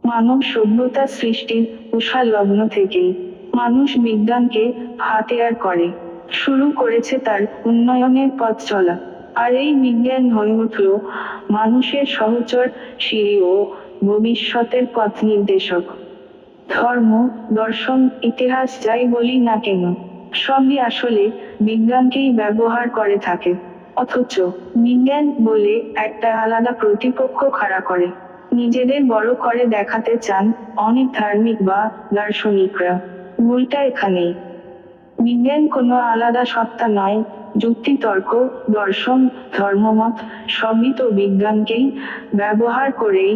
মানব সভ্যতা সৃষ্টির কুষাণ লগ্ন থেকেই মানুষ বিজ্ঞানকে হাতিয়ার করে শুরু করেছে তার উন্নয়নের পথ চলা। আর এই বিজ্ঞান হয়ে উঠল মানুষের সহচর সিঁড়ি ও ভবিষ্যতের পথ নির্দেশক। ধর্ম, দর্শন, ইতিহাস যাই বলি না কেন, সবই আসলে বিজ্ঞানকেই ব্যবহার করে থাকে। অথচ বিজ্ঞান বলে একটা আলাদা প্রতিপক্ষ খাড়া করে নিজেদের বড় করে দেখাতে চান অনেক ধার্মিক বা দার্শনিকরা। ভুলটা এখানেই। বিজ্ঞান কোনো আলাদা সত্তা নয়, যুক্তিতর্ক, দর্শন, ধর্মমত সবই তো বিজ্ঞানকেই ব্যবহার করেই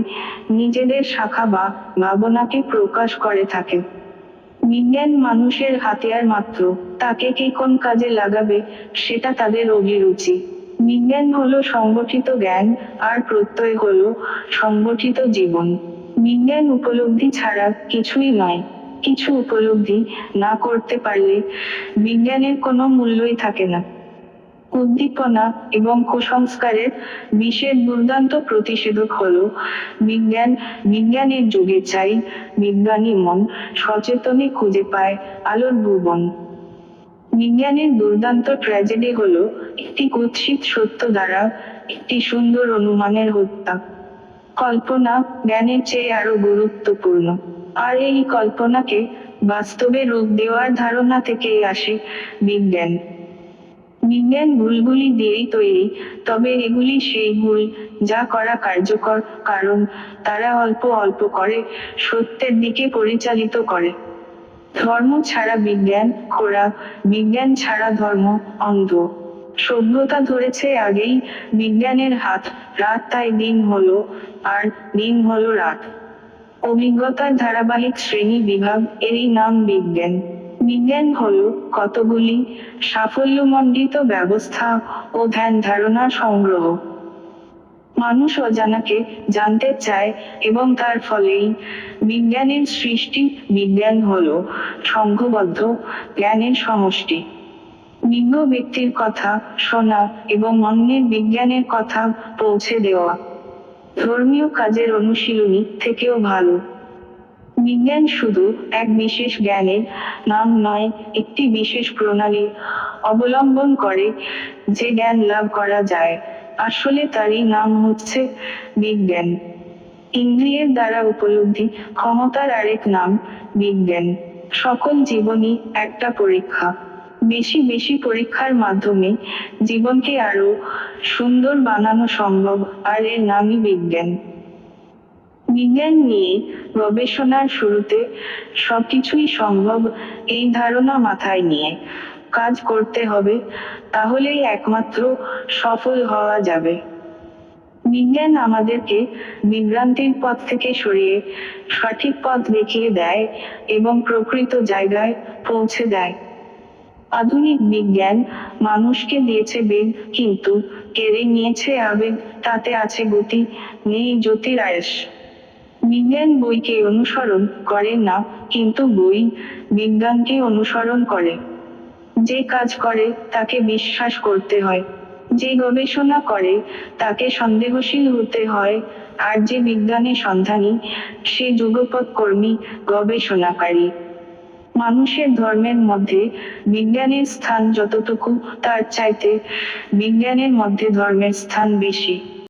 নিজেদের শাখা বা ভাবনাকে প্রকাশ করে থাকে। বিজ্ঞান মানুষের হাতিয়ার মাত্র, তাকে কে কোন কাজে লাগাবে সেটা তাদের অভিরুচি। বিজ্ঞান হলো সংগঠিত জ্ঞান, আর প্রত্যয় হলো সংগঠিত জীবন। বিজ্ঞান উপলব্ধি ছাড়া কিছুই নয়। কিছু উপলব্ধি না করতে পারলে বিজ্ঞানের কোনো মূল্যই থাকে না। উদ্দীপনা এবং কুসংস্কারের বিষের দুর্দান্ত প্রতিষেধক হলো বিজ্ঞান। বিজ্ঞানের যুগে চাই বিজ্ঞানী মন, সচেতনে খুঁজে পায় আলোর ভুবন। বিজ্ঞানের দুর্দান্ত ট্র্যাজেডি হলো একটি কুৎসিত সত্য দ্বারা একটি সুন্দর অনুমানের হত্যা। কল্পনা জ্ঞানের চেয়ে আরো গুরুত্বপূর্ণ। আর এই কল্পনাকে বাস্তবে রূপ দেওয়ার ধারণা থেকেই আসে বিজ্ঞান। বিজ্ঞান ভুলগুলি দিয়েই তৈরি, তবে এগুলি সেই ভুল যা করা কার্যকর, কারণ তারা অল্প অল্প করে সত্যের দিকে পরিচালিত করে। ধর্ম ছাড়া বিজ্ঞান খোঁড়া, বিজ্ঞান ছাড়া ধর্ম অন্ধ। সভ্যতা ধরেছে আগেই বিজ্ঞানের হাত, রাত তাই দিন হলো, আর দিন হলো রাত। অভিজ্ঞতার ধারাবাহিক শ্রেণী বিভাগ, এরই নাম বিজ্ঞান। বিজ্ঞান হলো কতগুলি সাফল্যমণ্ডিত ব্যবস্থা ও ধ্যান ধারণার সংগ্রহ। মানুষ অজানাকে জানতে চায় এবং তার ফলেই বিজ্ঞানের সৃষ্টি। বিজ্ঞান হলো সংঘবদ্ধ জ্ঞানের সমষ্টি। বিজ্ঞ ব্যক্তির কথা শোনা এবং অন্যের বিজ্ঞানের কথা পৌঁছে দেওয়া ধর্মীয় কাজের অনুশীলনী থেকেও ভালো। বিজ্ঞান শুধু এক বিশেষ জ্ঞানের নাম নয়, একটি বিশেষ প্রণালী অবলম্বন করে যে জ্ঞান লাভ করা যায়, আসলে তারই নাম হচ্ছে বিজ্ঞান। ইন্দ্রিয়ের দ্বারা উপলব্ধি ক্ষমতার আরেক নাম বিজ্ঞান। সকল জীবনই একটা পরীক্ষা। বেশি বেশি পরীক্ষার মাধ্যমে জীবনকে আরো সুন্দর বানানো সম্ভব, আর এর নামই বিজ্ঞান। বিজ্ঞান নিয়ে গবেষণার শুরুতে সবকিছুই সম্ভব এই ধারণা মাথায় নিয়ে কাজ করতে হবে, তাহলেই একমাত্র সফল হওয়া যাবে। বিজ্ঞান আমাদেরকে বিভ্রান্তির পথ থেকে সরিয়ে সঠিক পথ দেখিয়ে দেয় এবং প্রকৃত জায়গায় পৌঁছে দেয়। আধুনিক বিজ্ঞান মানুষকে দিয়েছে বেগ, কিন্তু কেড়ে নিয়েছে আবেগ। তাতে আছে গতি, নেই জ্যোতির আয়েশ। বিজ্ঞান বইকে অনুসরণ করে না, কিন্তু বই বিজ্ঞানকে অনুসরণ করে। যে কাজ করে তাকে বিশ্বাস করতে হয়, যে গবেষণা করে তাকে সন্দেহশীল হতে হয়, আর যে বিজ্ঞানের সন্ধানী সে যুগপৎ কর্মী, গবেষণাকারী। মানুষের ধর্মের মধ্যে বিজ্ঞানের স্থান যতটুকু, তার চাইতে বিজ্ঞানের মধ্যে ধর্মের স্থান বেশি।